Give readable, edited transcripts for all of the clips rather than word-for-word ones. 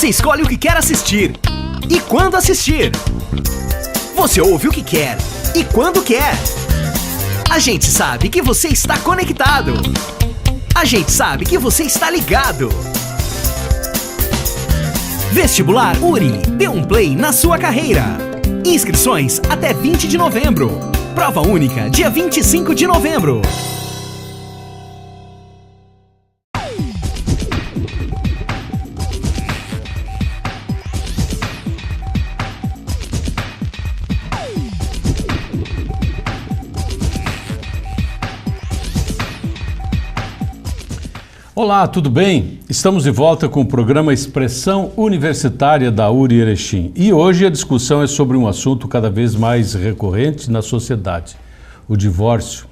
Você escolhe o que quer assistir e quando assistir. Você ouve o que quer e quando quer. A gente sabe que você está conectado. A gente sabe que você está ligado. Vestibular URI. Dê um play na sua carreira. Inscrições até 20 de novembro. Prova única dia 25 de novembro. Olá, tudo bem? Estamos de volta com o programa Expressão Universitária da URI Erechim. E hoje a discussão é sobre um assunto cada vez mais recorrente na sociedade, o divórcio.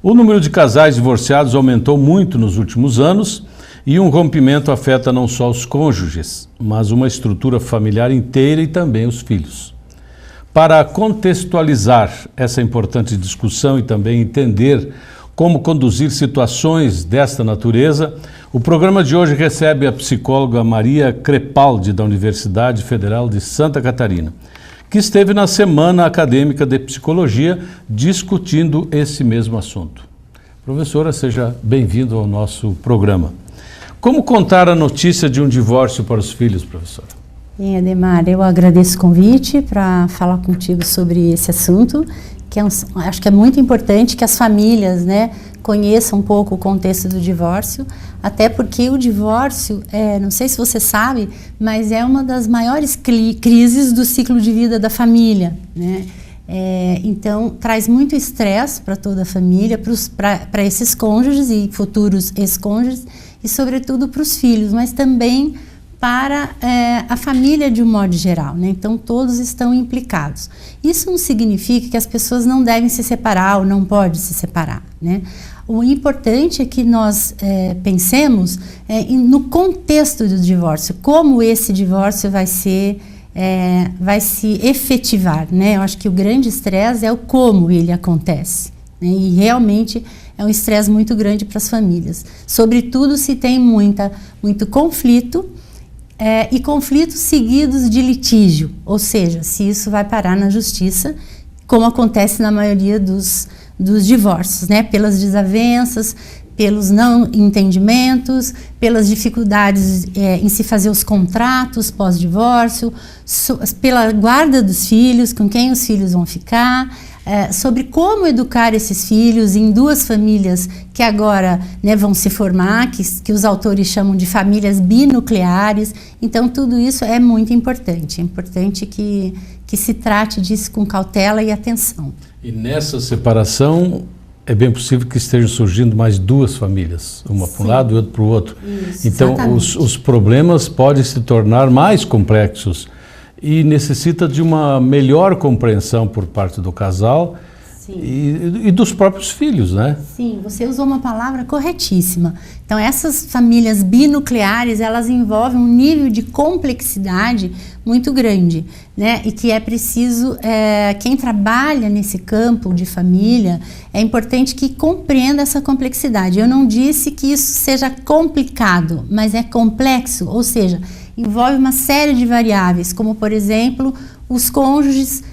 O número de casais divorciados aumentou muito nos últimos anos e um rompimento afeta não só os cônjuges, mas uma estrutura familiar inteira e também os filhos. Para contextualizar essa importante discussão e também entender como conduzir situações desta natureza, o programa de hoje recebe a psicóloga Maria Crepaldi, da Universidade Federal de Santa Catarina, que esteve na Semana Acadêmica de Psicologia discutindo esse mesmo assunto. Professora, seja bem-vindo ao nosso programa. Como contar a notícia de um divórcio para os filhos, professora? Bem, Ademar, eu agradeço o convite para falar contigo sobre esse assunto, que acho que é muito importante que as famílias, conheçam um pouco o contexto do divórcio, até porque o divórcio, não sei se você sabe, mas é uma das maiores crises do ciclo de vida da família, então, traz muito estresse para toda a família, para esses cônjuges e futuros ex-cônjuges, e sobretudo para os filhos, mas também para a família de um modo geral, Então todos estão implicados. Isso não significa que as pessoas não devem se separar ou não podem se separar, O importante é que nós pensemos no contexto do divórcio, como esse divórcio vai se efetivar, Eu acho que o grande estresse é o como ele acontece, E realmente é um estresse muito grande para as famílias, sobretudo se tem muito conflito, e conflitos seguidos de litígio, ou seja, se isso vai parar na justiça, como acontece na maioria dos divórcios, Pelas desavenças, pelos não entendimentos, pelas dificuldades em se fazer os contratos pós-divórcio, pela guarda dos filhos, com quem os filhos vão ficar, sobre como educar esses filhos em duas famílias que agora vão se formar, que os autores chamam de famílias binucleares. Então tudo isso é muito importante, é importante que se trate disso com cautela e atenção. E nessa separação é bem possível que estejam surgindo mais duas famílias, uma para um lado e outra para o outro. Isso, então os problemas podem se tornar mais complexos e necessita de uma melhor compreensão por parte do casal e dos próprios filhos, Sim, você usou uma palavra corretíssima. Então essas famílias binucleares, elas envolvem um nível de complexidade muito grande, E que é preciso, quem trabalha nesse campo de família, é importante que compreenda essa complexidade. Eu não disse que isso seja complicado, mas é complexo, ou seja, envolve uma série de variáveis, como por exemplo, os cônjuges,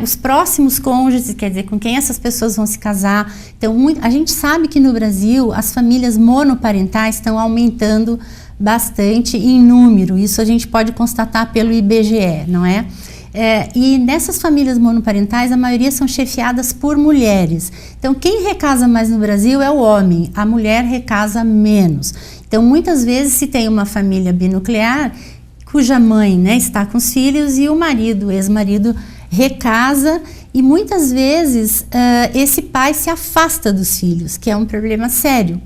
os próximos cônjuges, quer dizer, com quem essas pessoas vão se casar. Então, a gente sabe que no Brasil as famílias monoparentais estão aumentando bastante em número, isso a gente pode constatar pelo IBGE, não é? E nessas famílias monoparentais, a maioria são chefiadas por mulheres. Então, quem recasa mais no Brasil é o homem, a mulher recasa menos. Então, muitas vezes se tem uma família binuclear, cuja mãe está com os filhos e o marido, o ex-marido, recasa e muitas vezes esse pai se afasta dos filhos, que é um problema sério,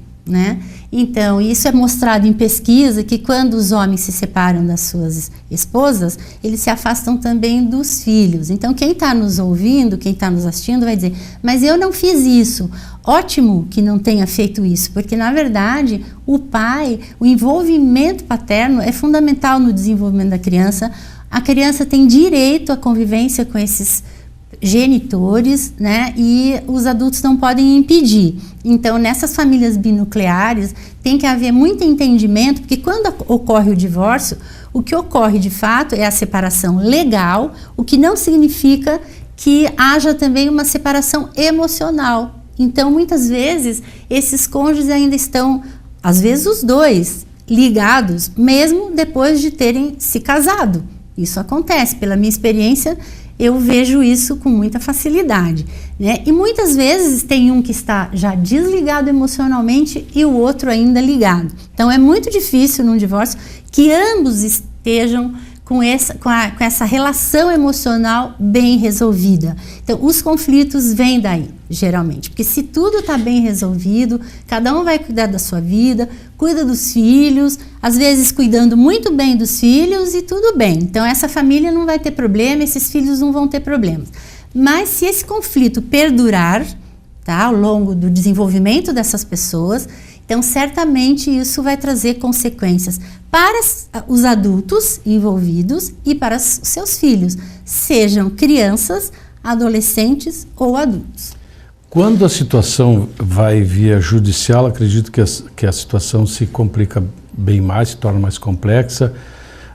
Então, isso é mostrado em pesquisa, que quando os homens se separam das suas esposas, eles se afastam também dos filhos. Então, quem está nos ouvindo, quem está nos assistindo vai dizer, mas eu não fiz isso. Ótimo que não tenha feito isso, porque na verdade o pai, o envolvimento paterno é fundamental no desenvolvimento da criança. A criança tem direito à convivência com esses genitores, e os adultos não podem impedir. Então, nessas famílias binucleares, tem que haver muito entendimento, porque quando ocorre o divórcio, O que ocorre de fato é a separação legal, o que não significa que haja também uma separação emocional. Então, muitas vezes, esses cônjuges ainda estão, às vezes os dois, ligados, mesmo depois de terem se casado. Isso acontece, pela minha experiência, eu vejo isso com muita facilidade, né? E muitas vezes tem um que está já desligado emocionalmente e o outro ainda ligado. Então é muito difícil num divórcio que ambos estejam com essa relação emocional bem resolvida. Então os conflitos vêm daí, geralmente, porque se tudo está bem resolvido, cada um vai cuidar da sua vida, cuida dos filhos, às vezes cuidando muito bem dos filhos e tudo bem. Então essa família não vai ter problema, esses filhos não vão ter problemas. Mas se esse conflito perdurar, tá, ao longo do desenvolvimento dessas pessoas, então certamente isso vai trazer consequências para os adultos envolvidos e para os seus filhos, sejam crianças, adolescentes ou adultos. Quando a situação vai via judicial, acredito que a situação se complica bem mais, se torna mais complexa.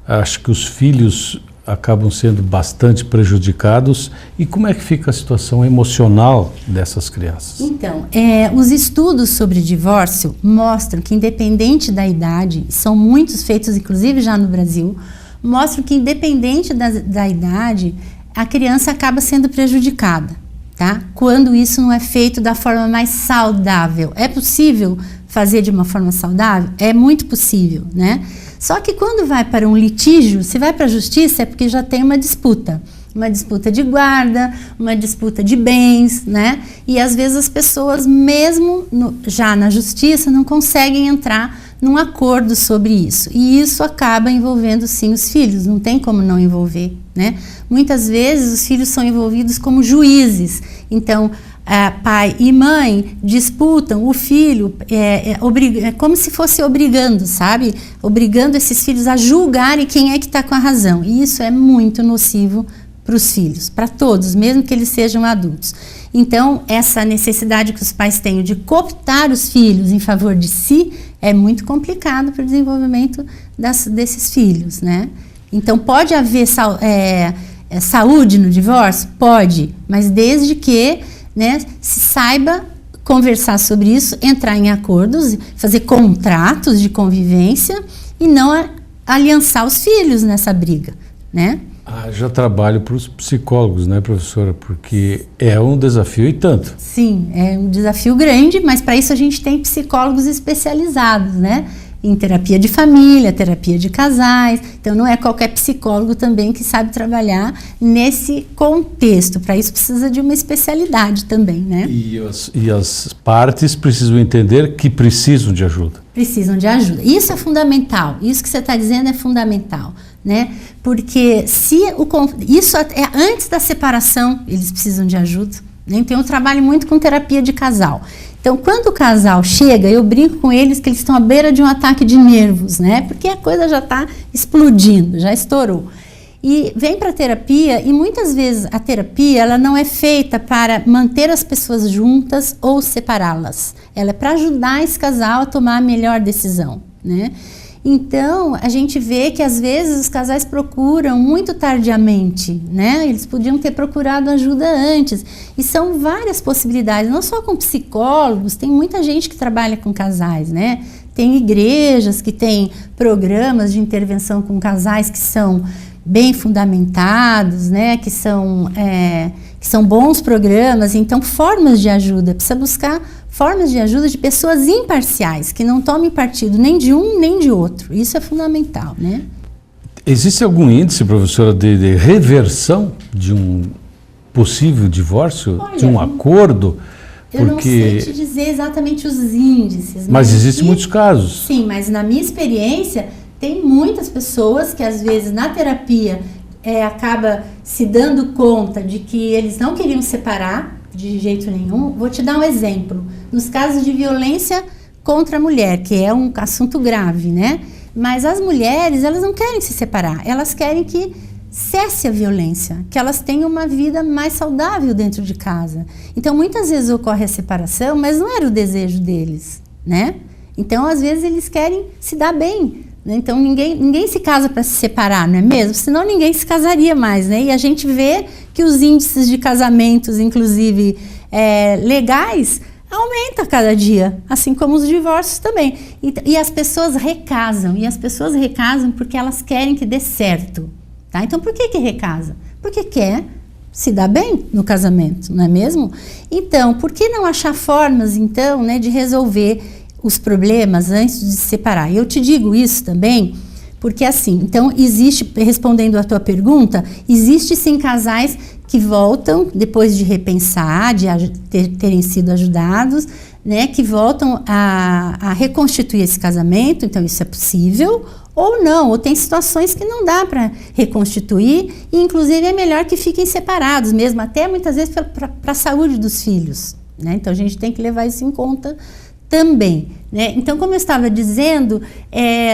Acho que os filhos acabam sendo bastante prejudicados. E como é que fica a situação emocional dessas crianças? Então, os estudos sobre divórcio mostram que, independente da idade, são muitos feitos, inclusive já no Brasil, mostram que, independente da idade, a criança acaba sendo prejudicada, tá? Quando isso não é feito da forma mais saudável. É possível fazer de uma forma saudável? É muito possível, né? Só que quando vai para um litígio, se vai para a justiça é porque já tem uma disputa de guarda, uma disputa de bens, né? E às vezes as pessoas, mesmo já na justiça, não conseguem entrar num acordo sobre isso. E isso acaba envolvendo sim os filhos, não tem como não envolver, né? Muitas vezes os filhos são envolvidos como juízes. Então, pai e mãe disputam o filho, é como se fosse obrigando, sabe? Obrigando esses filhos a julgarem quem é que está com a razão. E isso é muito nocivo para os filhos, para todos, mesmo que eles sejam adultos. Então, essa necessidade que os pais têm de cooptar os filhos em favor de si é muito complicado para o desenvolvimento desses filhos, né? Então, pode haver saúde no divórcio? Pode, mas desde que, né, se saiba conversar sobre isso, entrar em acordos, fazer contratos de convivência e não aliançar os filhos nessa briga, né? Já trabalho para os psicólogos, né, professora? Porque é um desafio e tanto. Sim, é um desafio grande, mas para isso a gente tem psicólogos especializados, né? Em terapia de família, terapia de casais. Então não é qualquer psicólogo também que sabe trabalhar nesse contexto. Para isso precisa de uma especialidade também, né? E as partes precisam entender que precisam de ajuda. Precisam de ajuda. Isso é fundamental. Isso que você está dizendo é fundamental, né? Porque isso é antes da separação, eles precisam de ajuda. Né? Então eu trabalho muito com terapia de casal. Então, quando o casal chega, eu brinco com eles que eles estão à beira de um ataque de nervos, né? Porque a coisa já está explodindo, já estourou. E vem para a terapia e muitas vezes a terapia ela não é feita para manter as pessoas juntas ou separá-las. Ela é para ajudar esse casal a tomar a melhor decisão, né? Então, a gente vê que às vezes os casais procuram muito tardiamente, né? Eles podiam ter procurado ajuda antes. E são várias possibilidades, não só com psicólogos, tem muita gente que trabalha com casais, né? Tem igrejas que têm programas de intervenção com casais que são bem fundamentados, né? Que são bons programas, então formas de ajuda, precisa buscar formas de ajuda de pessoas imparciais, que não tomem partido nem de um nem de outro. Isso é fundamental, né? Existe algum índice, professora, de reversão de um possível divórcio, de um acordo? Eu não sei te dizer exatamente os índices. Mas existem muitos casos. Sim, mas na minha experiência, tem muitas pessoas que às vezes na terapia acaba se dando conta de que eles não queriam separar de jeito nenhum. Vou te dar um exemplo. Nos casos de violência contra a mulher, que é um assunto grave, né? Mas as mulheres, elas não querem se separar. Elas querem que cesse a violência, que elas tenham uma vida mais saudável dentro de casa. Então, muitas vezes ocorre a separação, mas não era o desejo deles, né? Então, às vezes, eles querem se dar bem, né? Então ninguém se casa para se separar, não é mesmo? Senão ninguém se casaria mais, né? E a gente vê que os índices de casamentos, inclusive legais, aumenta a cada dia, assim como os divórcios também. E as pessoas recasam, porque elas querem que dê certo, tá? Então por que recasa? Porque quer se dar bem no casamento, não é mesmo? Então, por que não achar formas, então, né, de resolver os problemas antes de se separar? Eu te digo isso também, porque assim, então existe, respondendo a tua pergunta, existe sim casais que voltam depois de repensar, de terem sido ajudados, né, que voltam a reconstituir esse casamento, então isso é possível, ou não, ou tem situações que não dá para reconstituir, e inclusive é melhor que fiquem separados mesmo, até muitas vezes para a saúde dos filhos, né? Então a gente tem que levar isso em conta também, né? Então, como eu estava dizendo,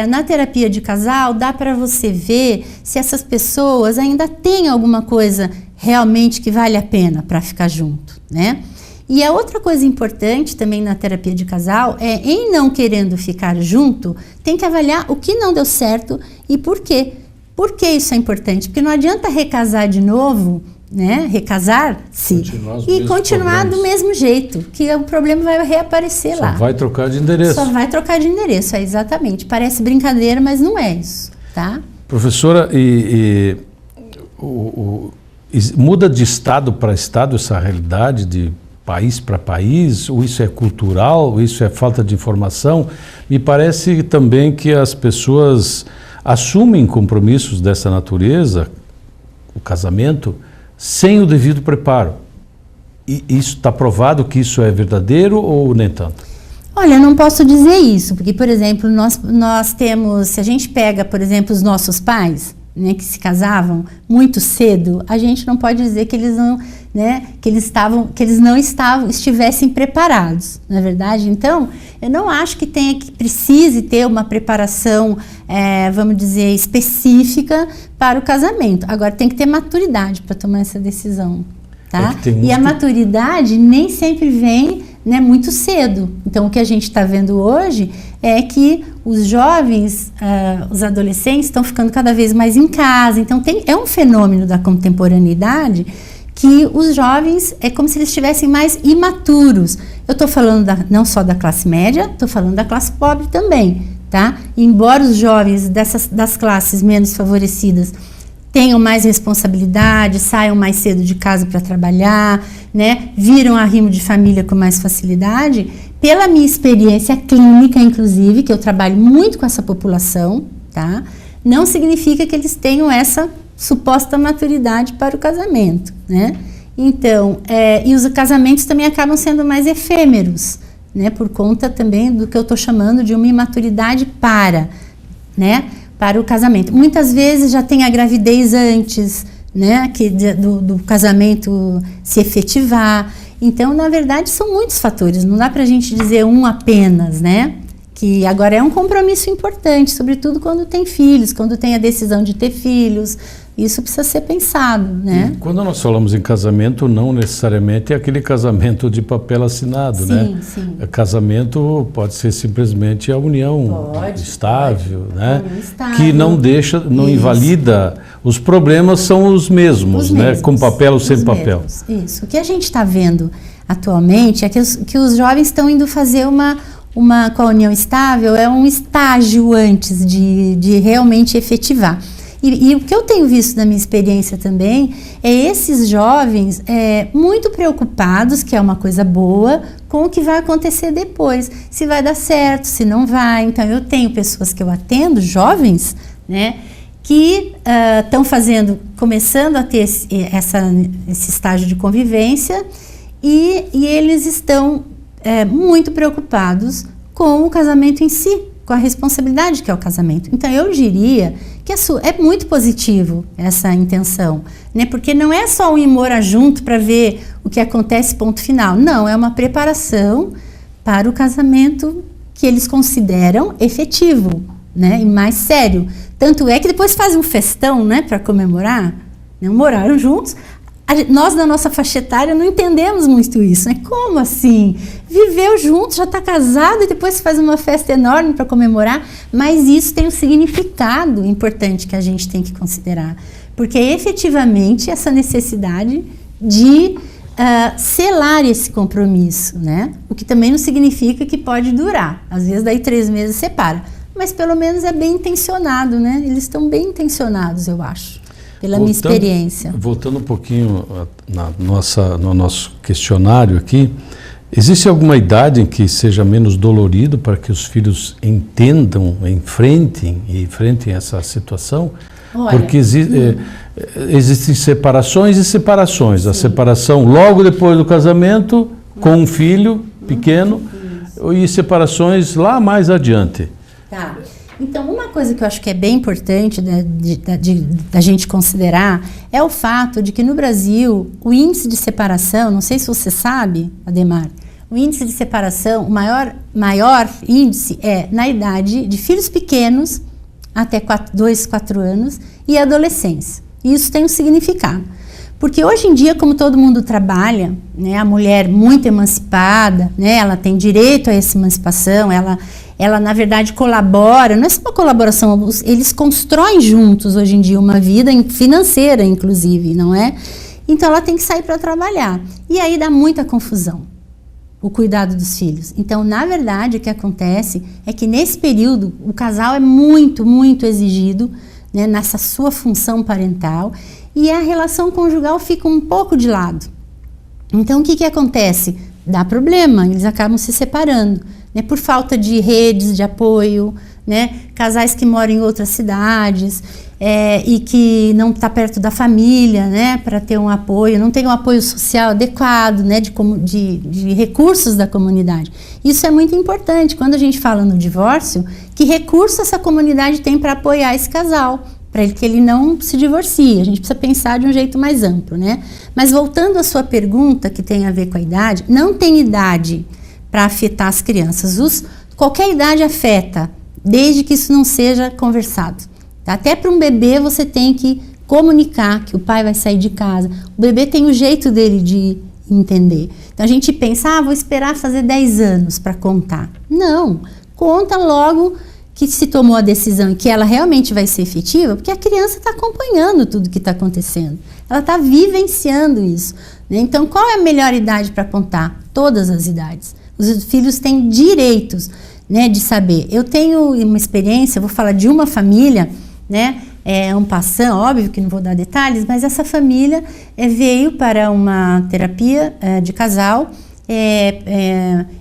na terapia de casal dá para você ver se essas pessoas ainda têm alguma coisa realmente que vale a pena para ficar junto, né? E a outra coisa importante também na terapia de casal em não querendo ficar junto, tem que avaliar o que não deu certo e por quê. Por que isso é importante? Porque não adianta recasar de novo, né? Recasar-se e continuar do mesmo jeito, que o problema vai reaparecer lá. Só vai trocar de endereço. Só vai trocar de endereço, exatamente. Parece brincadeira, mas não é isso, tá? Professora, muda de estado para estado essa realidade de país para país, ou isso é cultural, ou isso é falta de informação? Me parece também que as pessoas assumem compromissos dessa natureza, o casamento, sem o devido preparo. E isso está provado que isso é verdadeiro ou nem tanto? Olha, eu não posso dizer isso, porque, por exemplo, nós temos, se a gente pega, por exemplo, os nossos pais, né, que se casavam muito cedo, a gente não pode dizer que eles não, né, que eles não estivessem preparados, não é verdade? Então, eu não acho que precise ter uma preparação, vamos dizer, específica para o casamento. Agora, tem que ter maturidade para tomar essa decisão, tá? E a maturidade nem sempre vem, né, muito cedo. Então, o que a gente está vendo hoje é que os jovens, os adolescentes estão ficando cada vez mais em casa. Então, é um fenômeno da contemporaneidade que os jovens é como se eles estivessem mais imaturos. Eu estou falando não só da classe média, estou falando da classe pobre também, tá? Embora os jovens das classes menos favorecidas tenham mais responsabilidade, saiam mais cedo de casa para trabalhar, né? Viram arrimo de família com mais facilidade, pela minha experiência clínica, inclusive, que eu trabalho muito com essa população, tá? Não significa que eles tenham essa suposta maturidade para o casamento, né? Então, e os casamentos também acabam sendo mais efêmeros, né? Por conta também do que eu estou chamando de uma imaturidade né? Para o casamento. Muitas vezes já tem a gravidez antes, né? Do casamento se efetivar. Então, na verdade, são muitos fatores. Não dá para a gente dizer um apenas, né? Que agora é um compromisso importante, sobretudo quando tem filhos, quando tem a decisão de ter filhos. Isso precisa ser pensado, né? E quando nós falamos em casamento, não necessariamente é aquele casamento de papel assinado, né? Sim. Casamento pode ser simplesmente a união estável, né? União estável. Que não deixa, não invalida. Os problemas são os mesmos, né? Com papel ou sem papel. Isso. O que a gente está vendo atualmente é que os jovens estão indo fazer com a união estável, é um estágio antes de realmente efetivar. E o que eu tenho visto na minha experiência também é esses jovens muito preocupados, que é uma coisa boa, com o que vai acontecer depois. Se vai dar certo, se não vai. Então, eu tenho pessoas que eu atendo, jovens, né, que estão começando a ter esse estágio de convivência e eles estão muito preocupados com o casamento em si, com a responsabilidade que é o casamento. Então, eu diria que é muito positivo essa intenção, né? Porque não é só ir morar junto para ver o que acontece, ponto final. Não, é uma preparação para o casamento que eles consideram efetivo, né? E mais sério. Tanto é que depois fazem um festão, né? Para comemorar. Né? Moraram juntos, Nós, na nossa faixa etária, não entendemos muito isso, né? Como assim? Viveu junto, já está casado e depois faz uma festa enorme para comemorar, mas isso tem um significado importante que a gente tem que considerar, porque efetivamente essa necessidade de selar esse compromisso, né? O que também não significa que pode durar, às vezes daí 3 meses separa, mas pelo menos é bem intencionado, né? Eles estão bem intencionados, eu acho. Pela minha experiência. Voltando um pouquinho no nosso questionário aqui, existe alguma idade em que seja menos dolorido para que os filhos entendam, enfrentem essa situação? Olha, porque existem separações e separações. Sim. A separação logo depois do casamento, com um filho pequeno, e separações lá mais adiante. Tá. Então, uma coisa que eu acho que é bem importante da gente considerar é o fato de que no Brasil o índice de separação, não sei se você sabe, Ademar, o índice de separação, o maior índice é na idade de filhos pequenos, até 2, 4 anos, e adolescência. E isso tem um significado. Porque hoje em dia, como todo mundo trabalha, né, a mulher muito emancipada, né, ela tem direito a essa emancipação, ela na verdade colabora, não é só uma colaboração, eles constroem juntos hoje em dia uma vida financeira, inclusive, não é? Então ela tem que sair para trabalhar. E aí dá muita confusão, o cuidado dos filhos. Então, na verdade, o que acontece é que nesse período o casal é muito, muito exigido, né, nessa sua função parental, e a relação conjugal fica um pouco de lado. Então, o que acontece? Dá problema, eles acabam se separando, né, por falta de redes de apoio, né, casais que moram em outras cidades e que não está perto da família, né, para ter um apoio, não tem um apoio social adequado, né, de recursos da comunidade. Isso é muito importante quando a gente fala no divórcio, que recurso essa comunidade tem para apoiar esse casal, para que ele não se divorcie. A gente precisa pensar de um jeito mais amplo, né? Mas voltando à sua pergunta, que tem a ver com a idade, não tem idade para afetar as crianças. Qualquer idade afeta, desde que isso não seja conversado. Até para um bebê você tem que comunicar que o pai vai sair de casa. O bebê tem o jeito dele de entender. Então a gente pensa, vou esperar fazer 10 anos para contar. Não, conta logo que se tomou a decisão e que ela realmente vai ser efetiva, porque a criança está acompanhando tudo que está acontecendo. Ela está vivenciando isso, né? Então, qual é a melhor idade para contar? Todas as idades. Os filhos têm direitos, né, de saber. Eu tenho uma experiência, vou falar de uma família, né? É um passant, óbvio que não vou dar detalhes, mas essa família veio para uma terapia de casal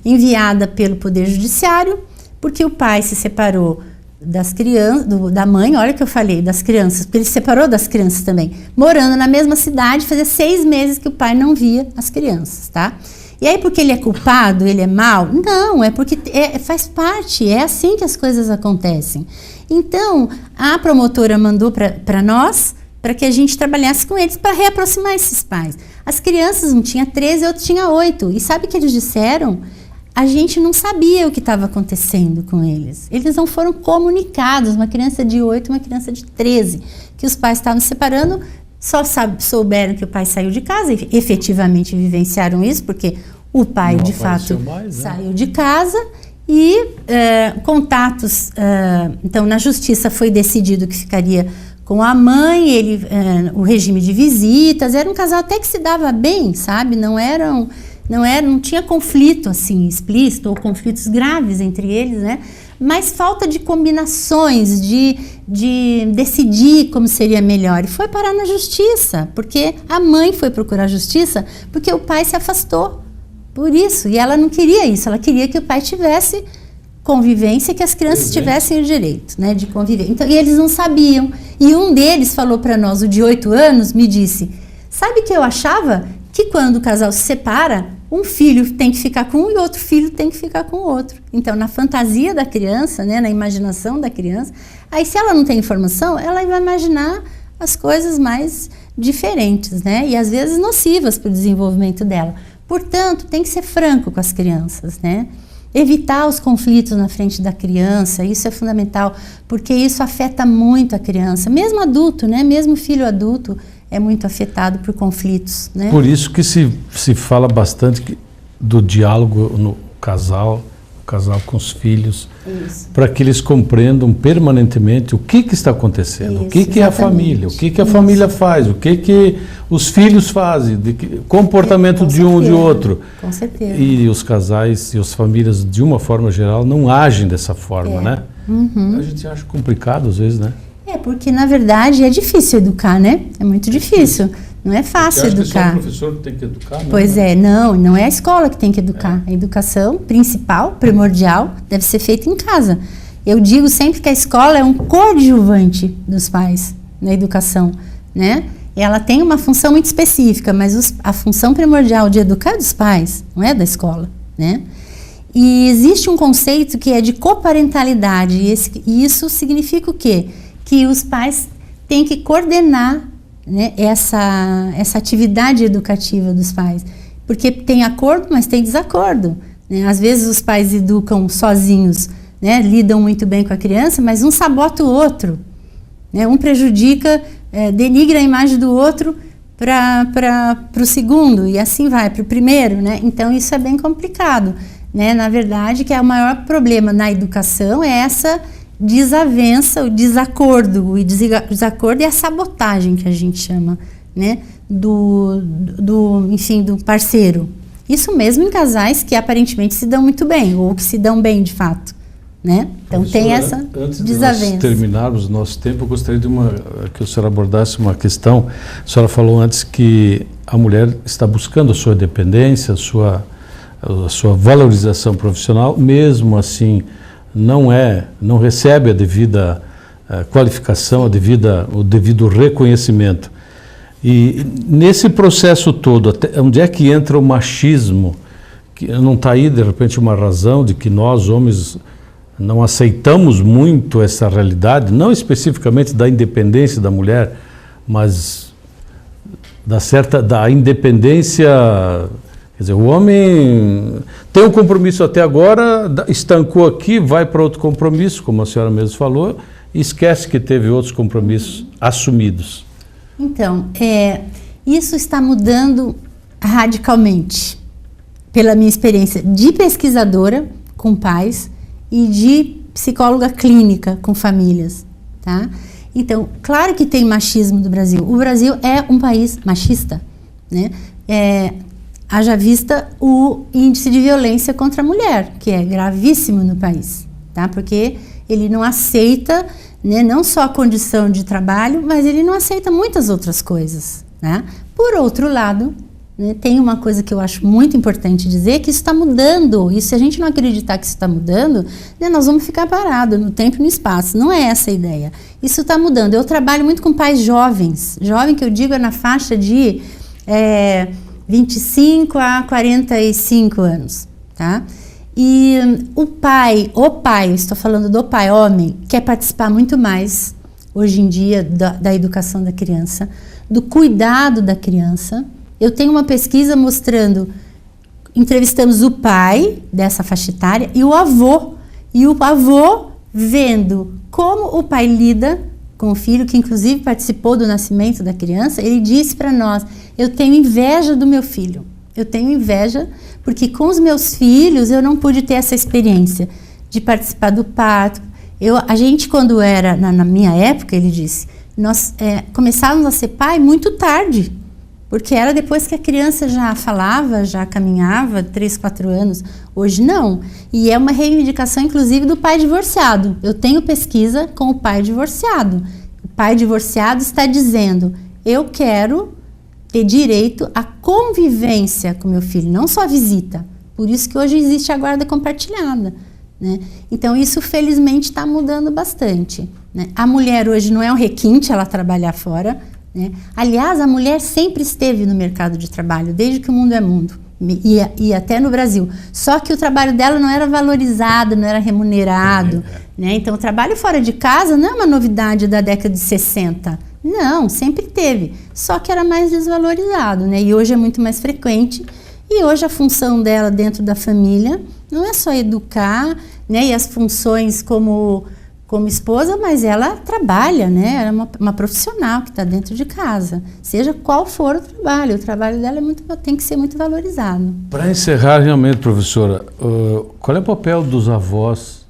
enviada pelo Poder Judiciário, porque o pai se separou das crianças, da mãe, olha o que eu falei, das crianças, porque ele se separou das crianças também, morando na mesma cidade, fazia 6 meses que o pai não via as crianças, tá? E aí porque ele é culpado, ele é mau? Não, é porque faz parte, é assim que as coisas acontecem. Então, a promotora mandou para nós, para que a gente trabalhasse com eles, para reaproximar esses pais. As crianças, um tinha 13, outro tinha 8, e sabe o que eles disseram? A gente não sabia o que estava acontecendo com eles. Eles não foram comunicados, uma criança de 8 e uma criança de 13, que os pais estavam se separando, só souberam que o pai saiu de casa, e efetivamente vivenciaram isso, porque o pai, de fato, saiu de casa, e contatos, então na justiça foi decidido que ficaria com a mãe, o regime de visitas, era um casal até que se dava bem, sabe, não tinha conflito assim explícito ou conflitos graves entre eles, né? Mas falta de combinações, de decidir como seria melhor. E foi parar na justiça, porque a mãe foi procurar justiça porque o pai se afastou. Por isso, e ela não queria isso, ela queria que o pai tivesse convivência, que as crianças tivessem o direito, né, de conviver. Então, e eles não sabiam. E um deles falou para nós, o de 8 anos, me disse, sabe que eu achava que quando o casal se separa, um filho tem que ficar com um e outro filho tem que ficar com o outro. Então, na fantasia da criança, né, na imaginação da criança, aí se ela não tem informação, ela vai imaginar as coisas mais diferentes, né, e às vezes nocivas para o desenvolvimento dela. Portanto, tem que ser franco com as crianças, né? Evitar os conflitos na frente da criança, isso é fundamental, porque isso afeta muito a criança, mesmo adulto, né? Mesmo filho adulto, é muito afetado por conflitos, né? Por isso que se fala bastante do diálogo no casal com os filhos, para que eles compreendam permanentemente o que está acontecendo, o que é a família, o que a família faz, o que os filhos fazem, comportamento de um e de outro. Com certeza. E os casais e as famílias, de uma forma geral, não agem dessa forma, né? A gente acha complicado às vezes, né? Porque na verdade é difícil educar, né? É muito difícil. Não é fácil educar. Que só o professor que tem que educar, né? Pois é, não é a escola que tem que educar. A educação principal, primordial, deve ser feita em casa. Eu digo sempre que a escola é um coadjuvante dos pais na educação, né? Ela tem uma função muito específica, mas a função primordial de educar é dos pais, não é da escola, né? E existe um conceito que é de coparentalidade, e isso significa o quê? Que os pais têm que coordenar, né, essa atividade educativa dos pais, porque tem acordo, mas tem desacordo, né? Às vezes os pais educam sozinhos, né, lidam muito bem com a criança, mas um sabota o outro, né? Um prejudica, denigra a imagem do outro para o segundo, e assim vai para o primeiro, né? Então isso é bem complicado, né? Na verdade, que é o maior problema na educação é essa desavença, o desacordo e a sabotagem que a gente chama, né, enfim, do parceiro. Isso mesmo em casais que aparentemente se dão muito bem, ou que se dão bem de fato, né? Então tem essa desavença. Antes de terminarmos o nosso tempo, eu gostaria que o senhor abordasse uma questão. A senhora falou antes que a mulher está buscando a sua independência, a sua valorização profissional, mesmo assim não recebe a devida qualificação, o devido reconhecimento. E nesse processo todo, onde é que entra o machismo? Que não está aí, de repente, uma razão de que nós, homens, não aceitamos muito essa realidade, não especificamente da independência da mulher, mas da independência. Quer dizer, o homem tem um compromisso até agora, estancou aqui, vai para outro compromisso, como a senhora mesmo falou, e esquece que teve outros compromissos assumidos. Então, isso está mudando radicalmente, pela minha experiência de pesquisadora com pais e de psicóloga clínica com famílias, tá? Então, claro que tem machismo no Brasil. O Brasil é um país machista, né? Haja vista o índice de violência contra a mulher, que é gravíssimo no país, tá? Porque ele não aceita, né, não só a condição de trabalho, mas ele não aceita muitas outras coisas, né? Por outro lado, né, tem uma coisa que eu acho muito importante dizer, que isso está mudando, e se a gente não acreditar que isso está mudando, né, nós vamos ficar parados no tempo e no espaço, não é essa a ideia. Isso está mudando. Eu trabalho muito com pais jovens, jovem que eu digo é na faixa de 25 a 45 anos, tá? E o pai, eu estou falando do pai, homem, quer participar muito mais, hoje em dia, da educação da criança, do cuidado da criança. Eu tenho uma pesquisa mostrando, entrevistamos o pai dessa faixa etária e o avô vendo como o pai lida com o filho, que inclusive participou do nascimento da criança. Ele disse para nós: eu tenho inveja do meu filho, eu tenho inveja porque com os meus filhos eu não pude ter essa experiência de participar do parto. A gente, quando era, na minha época, ele disse, nós começávamos a ser pai muito tarde, porque era depois que a criança já falava, já caminhava, 3, 4 anos. Hoje não. E é uma reivindicação, inclusive, do pai divorciado. Eu tenho pesquisa com o pai divorciado. O pai divorciado está dizendo: eu quero ter direito à convivência com meu filho, não só a visita. Por isso que hoje existe a guarda compartilhada, né? Então, isso, felizmente, está mudando bastante, né? A mulher hoje não é um requinte ela trabalhar fora, né? Aliás, a mulher sempre esteve no mercado de trabalho, desde que o mundo é mundo, e até no Brasil. Só que o trabalho dela não era valorizado, não era remunerado, né? Então, o trabalho fora de casa não é uma novidade da década de 60. Não, sempre teve. Só que era mais desvalorizado, né? E hoje é muito mais frequente. E hoje a função dela dentro da família não é só educar, né? E as funções como como esposa, mas ela trabalha, né? Ela é uma profissional que está dentro de casa, seja qual for o trabalho dela tem que ser muito valorizado. Para encerrar realmente, professora, qual é o papel dos avós?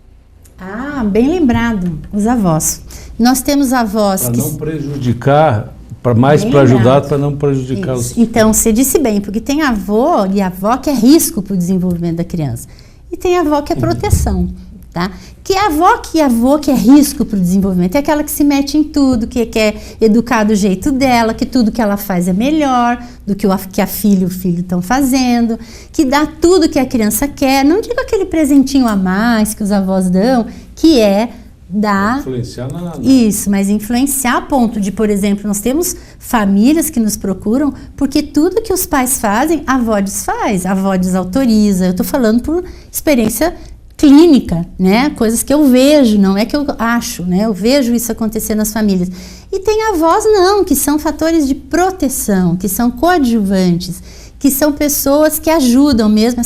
Ah, bem lembrado, os avós. Nós temos avós para que... não prejudicar, para ajudar, para não prejudicar os... Então, você disse bem, porque tem avô e avó que é risco para o desenvolvimento da criança. E tem avó que é proteção, tá? Que avô que é risco para o desenvolvimento é aquela que se mete em tudo, que quer educar do jeito dela, que tudo que ela faz é melhor do que a filha e o filho estão fazendo, que dá tudo que a criança quer. Não digo aquele presentinho a mais que os avós dão, que é dar... Influenciar nada. Isso, mas influenciar a ponto de, por exemplo, nós temos famílias que nos procuram porque tudo que os pais fazem, a avó desfaz, a avó desautoriza. Eu estou falando por experiência clínica, né? Coisas que eu vejo, não é que eu acho, né? Eu vejo isso acontecer nas famílias. E tem avós não, que são fatores de proteção, que são coadjuvantes, que são pessoas que ajudam mesmo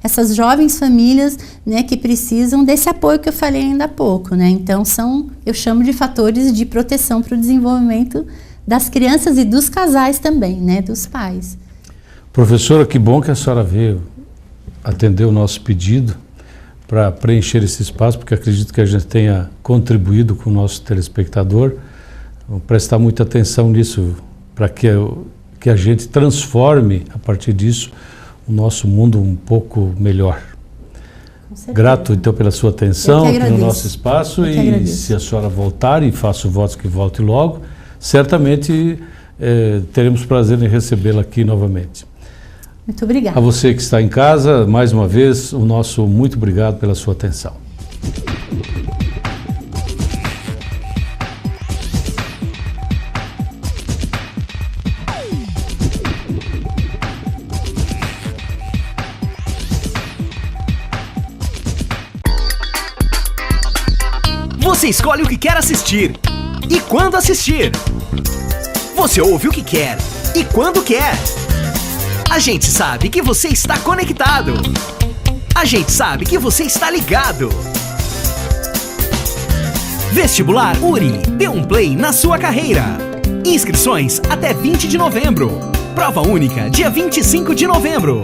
essas jovens famílias, né, que precisam desse apoio que eu falei ainda há pouco, né? Então eu chamo de fatores de proteção para o desenvolvimento das crianças e dos casais também, né, dos pais. Professora, que bom que a senhora veio atender o nosso pedido para preencher esse espaço, porque acredito que a gente tenha contribuído com o nosso telespectador. Vamos prestar muita atenção nisso, para que a gente transforme, a partir disso, o nosso mundo um pouco melhor. Grato, então, pela sua atenção, pelo nosso espaço, e se a senhora voltar, e faço votos que volte logo, certamente teremos prazer em recebê-la aqui novamente. Muito obrigada. A você que está em casa, mais uma vez, o nosso muito obrigado pela sua atenção. Você escolhe o que quer assistir e quando assistir. Você ouve o que quer e quando quer. A gente sabe que você está conectado. A gente sabe que você está ligado. Vestibular URI. Dê um play na sua carreira. Inscrições até 20 de novembro. Prova única dia 25 de novembro.